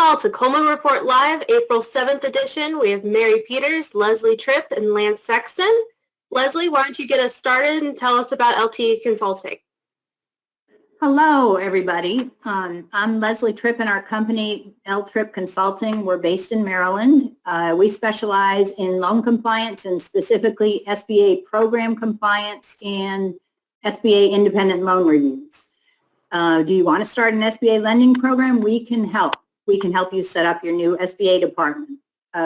all to Coleman Report Live, April 7th edition. We have Mary Peters, Leslie Tripp, and Lance Sexton. Leslie, why don't you get us started and tell us about LT Consulting? Hello, everybody. I'm Leslie Tripp and our company, L Tripp Consulting. We're based in Maryland. We specialize in loan compliance and specifically SBA program compliance and SBA independent loan reviews. Do you want to start an SBA lending program? We can help. We can help you set up your new SBA department.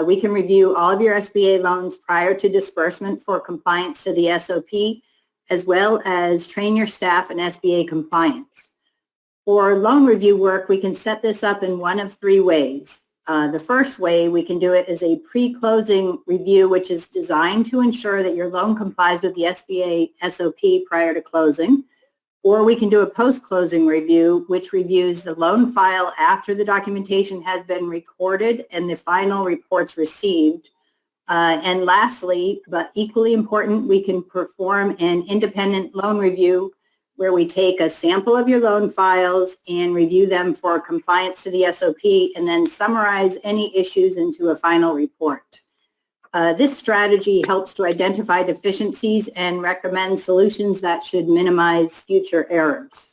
We can review all of your SBA loans prior to disbursement for compliance to the SOP, as well as train your staff in SBA compliance. For loan review work, we can set this up in one of three ways. The first way we can do it is a pre-closing review, which is designed to ensure that your loan complies with the SBA SOP prior to closing. Or we can do a post-closing review, which reviews the loan file after the documentation has been recorded and the final reports received. And lastly, but equally important, we can perform an independent loan review where we take a sample of your loan files and review them for compliance to the SOP and then summarize any issues into a final report. This strategy helps to identify deficiencies and recommend solutions that should minimize future errors.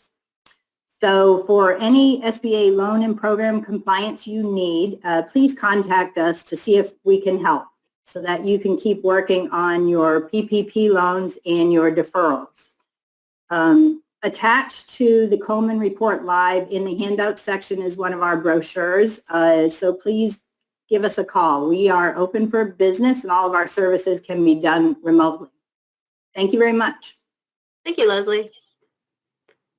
So for any SBA loan and program compliance you need, please contact us to see if we can help so that you can keep working on your PPP loans and your deferrals. Attached to the Coleman Report Live in the handout section is one of our brochures, so please give us a call. We are open for business and all of our services can be done remotely. Thank you very much. Thank you, Leslie.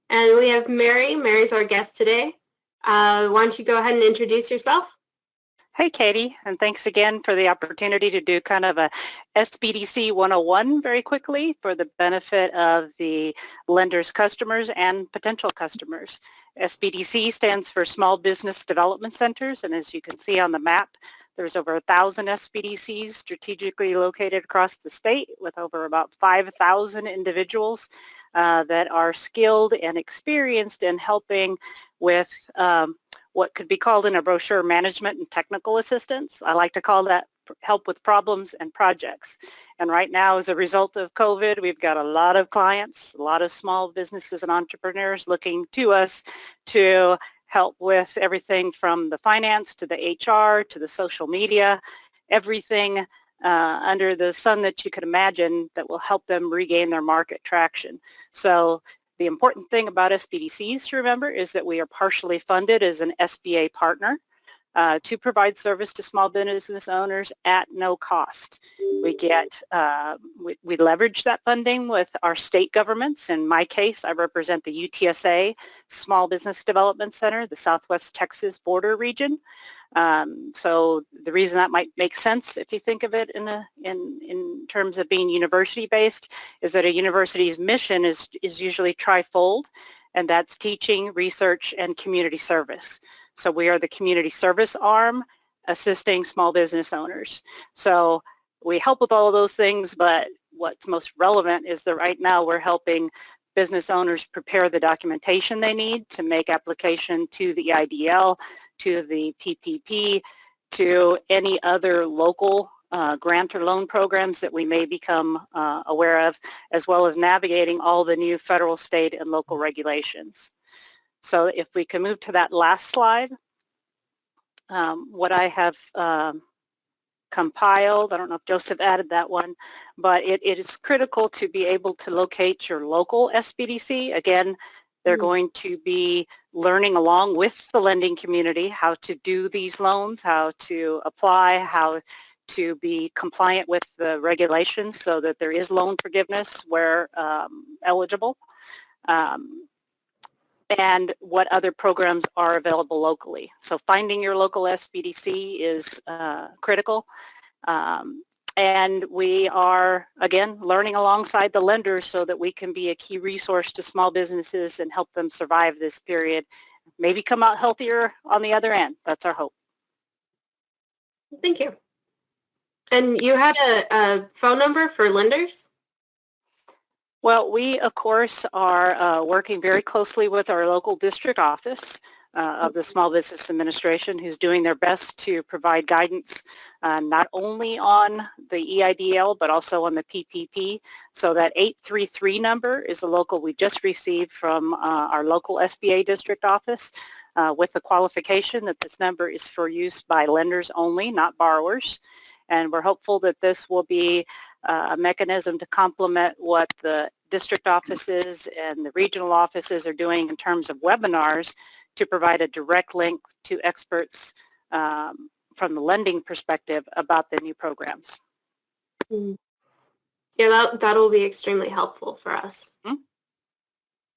And we have Mary. Mary's our guest today. Why don't you go ahead and introduce yourself? Hey, Katie, and thanks again for the opportunity to do kind of a SBDC 101 very quickly for the benefit of the lender's customers and potential customers. SBDC stands for Small Business Development Centers, and as you can see on the map, there's over 1,000 SBDCs strategically located across the state with over about 5,000 individuals that are skilled and experienced in helping with what could be called in a brochure management and technical assistance. I like to call that help with problems and projects. And right now, as a result of COVID, we've got a lot of clients, a lot of small businesses and entrepreneurs looking to us to help with everything from the finance to the HR to the social media, everything under the sun that you could imagine that will help them regain their market traction. So the important thing about SBDCs to remember is that we are partially funded as an SBA partner to provide service to small business owners at no cost. We get, we leverage that funding with our state governments. In my case, I represent the UTSA Small Business Development Center, the Southwest Texas border region. So the reason that might make sense if you think of it in terms of being university-based is that a university's mission is usually trifold, and that's teaching, research, and community service. So we are the community service arm assisting small business owners. So we help with all of those things, but what's most relevant is that right now we're helping business owners prepare the documentation they need to make application to the IDL, to the PPP, to any other local grant or loan programs that we may become aware of, as well as navigating all the new federal, state, and local regulations. So if we can move to that last slide, what I have compiled, I don't know if Joseph added that one, but it is critical to be able to locate your local SBDC. Again, they're going to be learning along with the lending community how to do these loans, how to apply, how to be compliant with the regulations so that there is loan forgiveness where eligible. And what other programs are available locally. So finding your local SBDC is critical. And we are, again, learning alongside the lenders so that we can be a key resource to small businesses and help them survive this period, maybe come out healthier on the other end. That's our hope. Thank you. And you had a phone number for lenders? Well, we, of course, are working very closely with our local district office. of the Small Business Administration, who's doing their best to provide guidance not only on the EIDL but also on the PPP. So that 833 number is a local we just received from our local SBA district office with the qualification that this number is for use by lenders only, not borrowers. And we're hopeful that this will be a mechanism to complement what the district offices and the regional offices are doing in terms of webinars to provide a direct link to experts from the lending perspective about the new programs. Yeah, that'll be extremely helpful for us.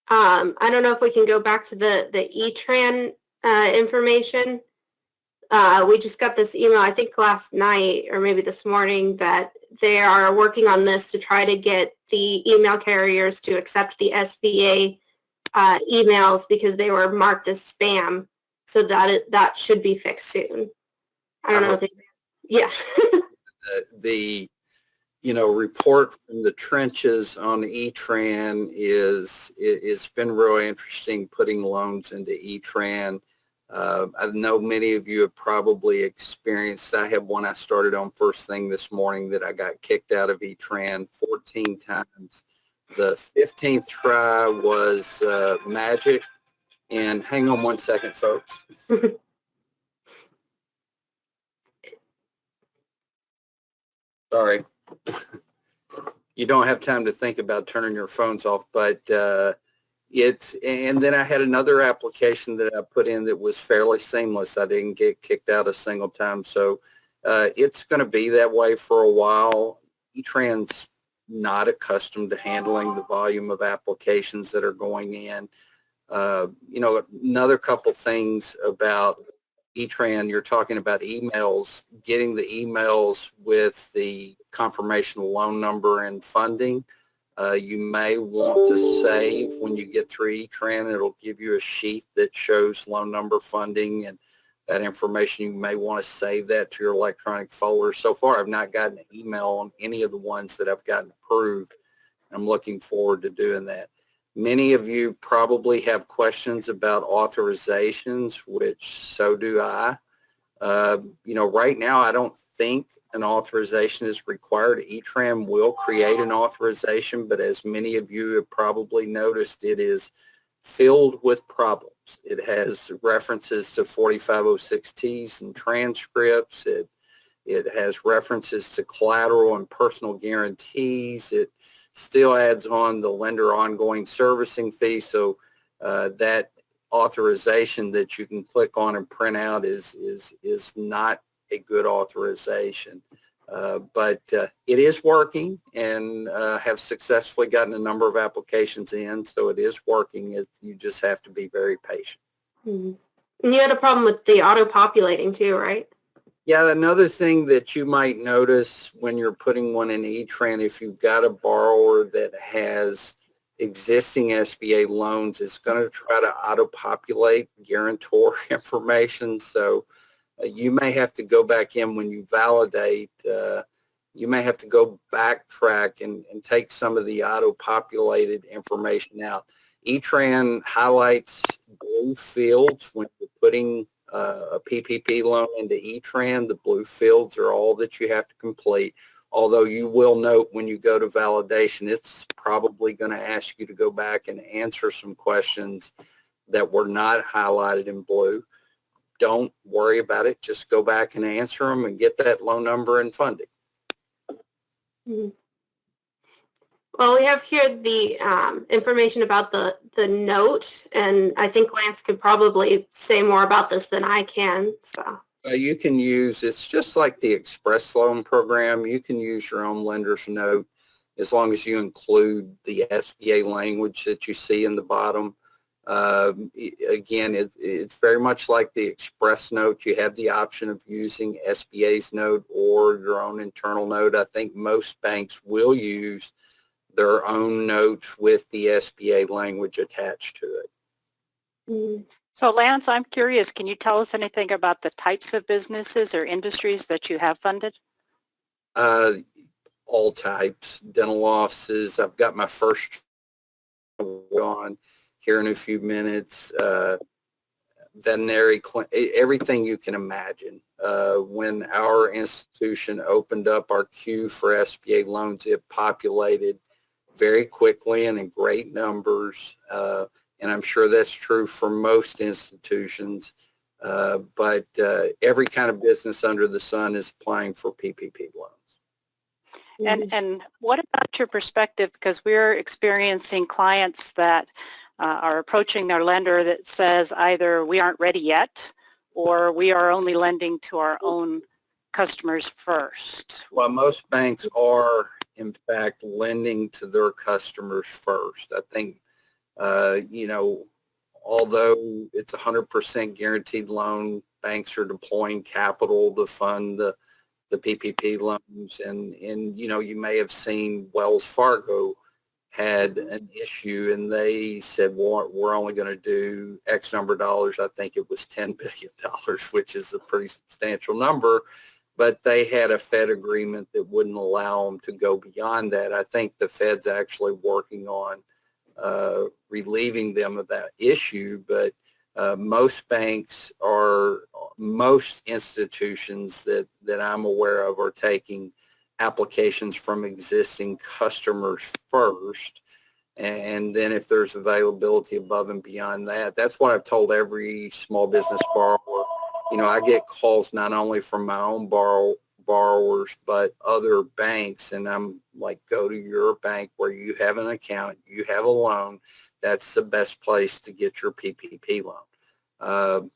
I don't know if we can go back to the E-Tran information. We just got this email, I think last night or maybe this morning, that they are working on this to try to get the email carriers to accept the SBA emails because they were marked as spam. So that should be fixed soon. I don't know if yeah. The report from the trenches on E-Tran it's been really interesting, putting loans into E-Tran. I know many of you have probably experienced, I have one I started on first thing this morning that I got kicked out of E-Tran 14 times. The 15th try was magic. And hang on one second, folks. Sorry. You don't have time to think about turning your phones off, but and then I had another application that I put in that was fairly seamless. I didn't get kicked out a single time. So it's going to be that way for a while. E-Tran's not accustomed to handling the volume of applications that are going in. Another couple things about E-Tran, you're talking about emails, getting the emails with the confirmation loan number and funding. You may want to save when you get through E-Tran. It'll give you a sheet that shows loan number, funding, and that information. You may want to save that to your electronic folder. So far, I've not gotten an email on any of the ones that I've gotten approved. I'm looking forward to doing that. Many of you probably have questions about authorizations, which so do I. Right now, I don't think an authorization is required. E-Tran will create an authorization, but as many of you have probably noticed, it is filled with problems. It has references to 4506Ts and transcripts. It has references to collateral and personal guarantees. It still adds on the lender ongoing servicing fee. So that authorization that you can click on and print out is not a good authorization. But it is working, and have successfully gotten a number of applications in. So it is working. You just have to be very patient. And you had a problem with the auto-populating too, right? Yeah, another thing that you might notice when you're putting one in E-Tran, if you've got a borrower that has existing SBA loans, it's going to try to auto-populate guarantor information. So you may have to go back in when you validate. You may have to go backtrack and take some of the auto-populated information out. E-Tran highlights blue fields when you're putting a PPP loan into E-Tran. The blue fields are all that you have to complete. Although you will note when you go to validation, it's probably going to ask you to go back and answer some questions that were not highlighted in blue. Don't worry about it. Just go back and answer them and get that loan number and funding. Mm-hmm. Well, we have here the information about the note, and I think Lance could probably say more about this than I can. So you can use, it's just like the Express Loan Program. You can use your own lender's note as long as you include the SBA language that you see in the bottom. Again, it's very much like the Express note. You have the option of using SBA's note or your own internal note. I think most banks will use their own notes with the SBA language attached to it. Mm-hmm. So Lance, I'm curious, can you tell us anything about the types of businesses or industries that you have funded? All types, dental offices. I've got my first on here in a few minutes. veterinary, everything you can imagine. When our institution opened up our queue for SBA loans, it populated very quickly and in great numbers. And I'm sure that's true for most institutions. But every kind of business under the sun is applying for PPP loans. And what about your perspective? Because we're experiencing clients that are approaching their lender that says either we aren't ready yet or we are only lending to our own customers first. Well, most banks are, in fact, lending to their customers first. I think, although it's 100% guaranteed loan, banks are deploying capital to fund the PPP loans. And you may have seen Wells Fargo had an issue and they said, well, we're only going to do X number of dollars. I think it was $10 billion, which is a pretty substantial number. But they had a Fed agreement that wouldn't allow them to go beyond that. I think the Fed's actually working on relieving them of that issue. But most banks most institutions that I'm aware of are taking applications from existing customers first. And then if there's availability above and beyond that, that's what I've told every small business borrower. I get calls not only from my own borrowers, but other banks. And I'm like, go to your bank where you have an account, you have a loan. That's the best place to get your PPP loan.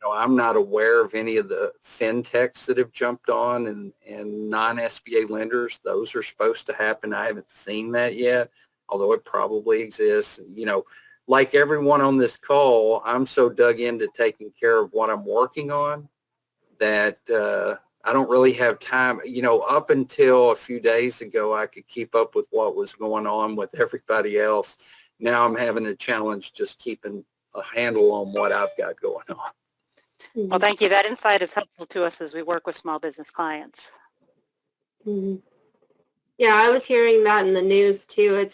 I'm not aware of any of the fintechs that have jumped on and non-SBA lenders. Those are supposed to happen. I haven't seen that yet, although it probably exists. Like everyone on this call, I'm so dug into taking care of what I'm working on that I don't really have time. Up until a few days ago, I could keep up with what was going on with everybody else. Now I'm having a challenge just keeping a handle on what I've got going on. Well, thank you. That insight is helpful to us as we work with small business clients. Mm-hmm. Yeah, I was hearing that in the news too.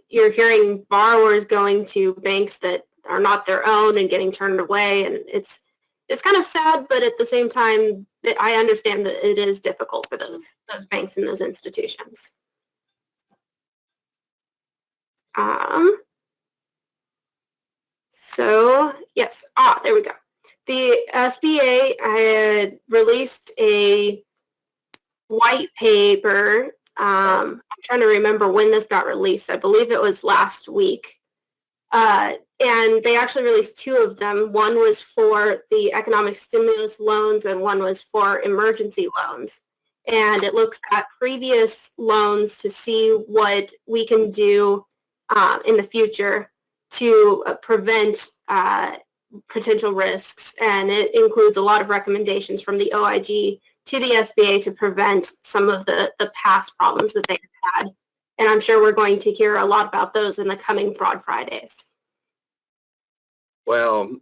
You're hearing borrowers going to banks that are not their own and getting turned away. And it's kind of sad, but at the same time, I understand that it is difficult for those banks and those institutions. So yes, there we go. The SBA had released a white paper. I'm trying to remember when this got released. I believe it was last week. And they actually released two of them. One was for the economic stimulus loans and one was for emergency loans. And it looks at previous loans to see what we can do in the future to prevent potential risks. And it includes a lot of recommendations from the OIG to the SBA to prevent some of the past problems that they've had. And I'm sure we're going to hear a lot about those in the coming Fraud Fridays. Well,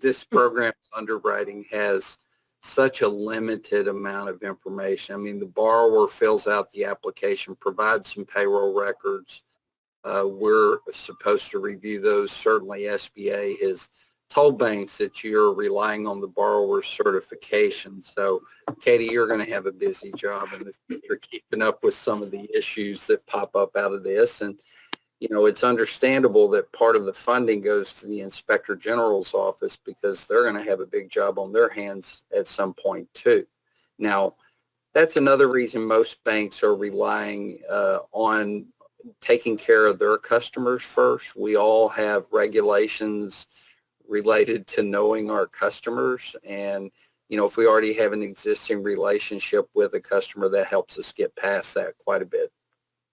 this program's underwriting has such a limited amount of information. I mean, the borrower fills out the application, provides some payroll records. We're supposed to review those. Certainly SBA has told banks that you're relying on the borrower's certification. So, Katie, you're going to have a busy job in the future keeping up with some of the issues that pop up out of this. And, it's understandable that part of the funding goes to the Inspector General's office because they're going to have a big job on their hands at some point too. Now, that's another reason most banks are relying on taking care of their customers first. We all have regulations related to knowing our customers. And, if we already have an existing relationship with a customer, that helps us get past that quite a bit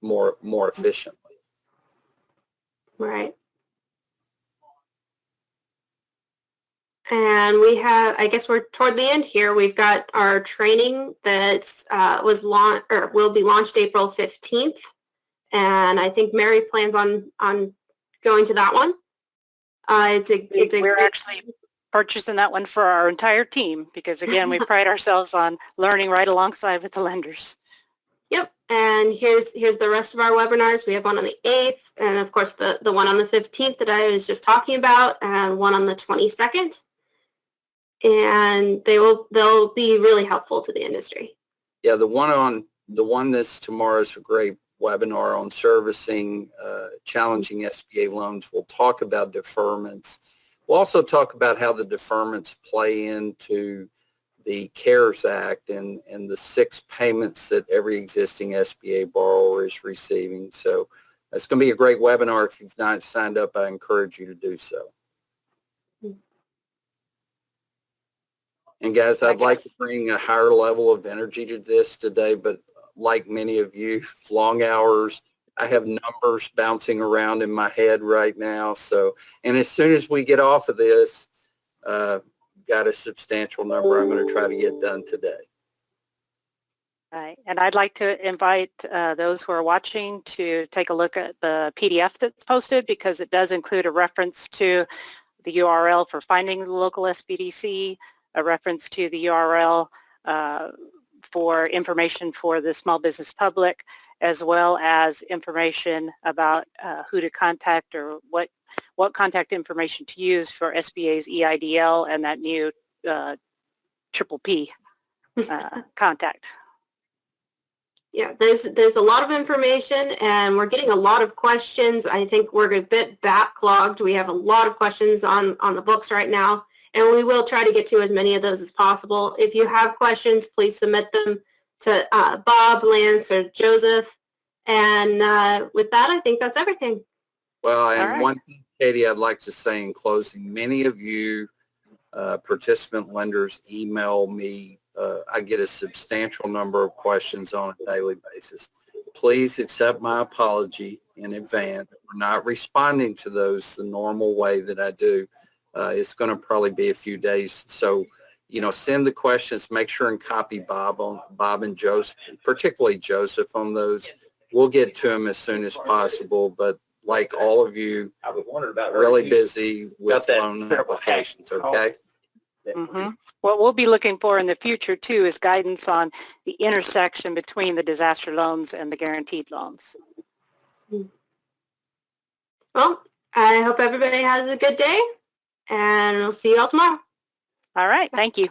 more efficiently. Right. And we have, I guess we're toward the end here. We've got our training that was launched or will be launched April 15th. And I think Mary plans on going to that one. We're actually purchasing that one for our entire team because, again, we pride ourselves on learning right alongside with the lenders. Yep. And here's the rest of our webinars. We have one on the 8th, and of course the one on the 15th that I was just talking about, and one on the 22nd. And they'll be really helpful to the industry. Yeah, the one that's tomorrow is a great webinar on servicing challenging SBA loans. We'll talk about deferments. We'll also talk about how the deferments play into the CARES Act and the 6 payments that every existing SBA borrower is receiving. So it's going to be a great webinar. If you've not signed up, I encourage you to do so. And guys, I'd like to bring a higher level of energy to this today, but like many of you, long hours, I have numbers bouncing around in my head right now. So, and as soon as we get off of this, got a substantial number I'm going to try to get done today. Right. And I'd like to invite those who are watching to take a look at the PDF that's posted, because it does include a reference to the URL for finding the local SBDC, a reference to the URL for information for the small business public, as well as information about who to contact or what contact information to use for SBA's EIDL and that new triple P contact. Yeah, there's a lot of information, and we're getting a lot of questions. I think we're a bit backlogged. We have a lot of questions on the books right now, and we will try to get to as many of those as possible. If you have questions, please submit them to Bob, Lance, or Joseph. And with that, I think that's everything. Well, and right. one thing, Katie, I'd like to say in closing, many of you participant lenders email me. I get a substantial number of questions on a daily basis. Please accept my apology in advance for not responding to those the normal way that I do. It's going to probably be a few days. So, send the questions, make sure and copy Bob and Joseph, particularly Joseph on those. We'll get to him as soon as possible, but like all of you, really busy with loan applications, okay? Mm-hmm. What we'll be looking for in the future, too, is guidance on the intersection between the disaster loans and the guaranteed loans. Well, I hope everybody has a good day, and we'll see you all tomorrow. All right. Thank you.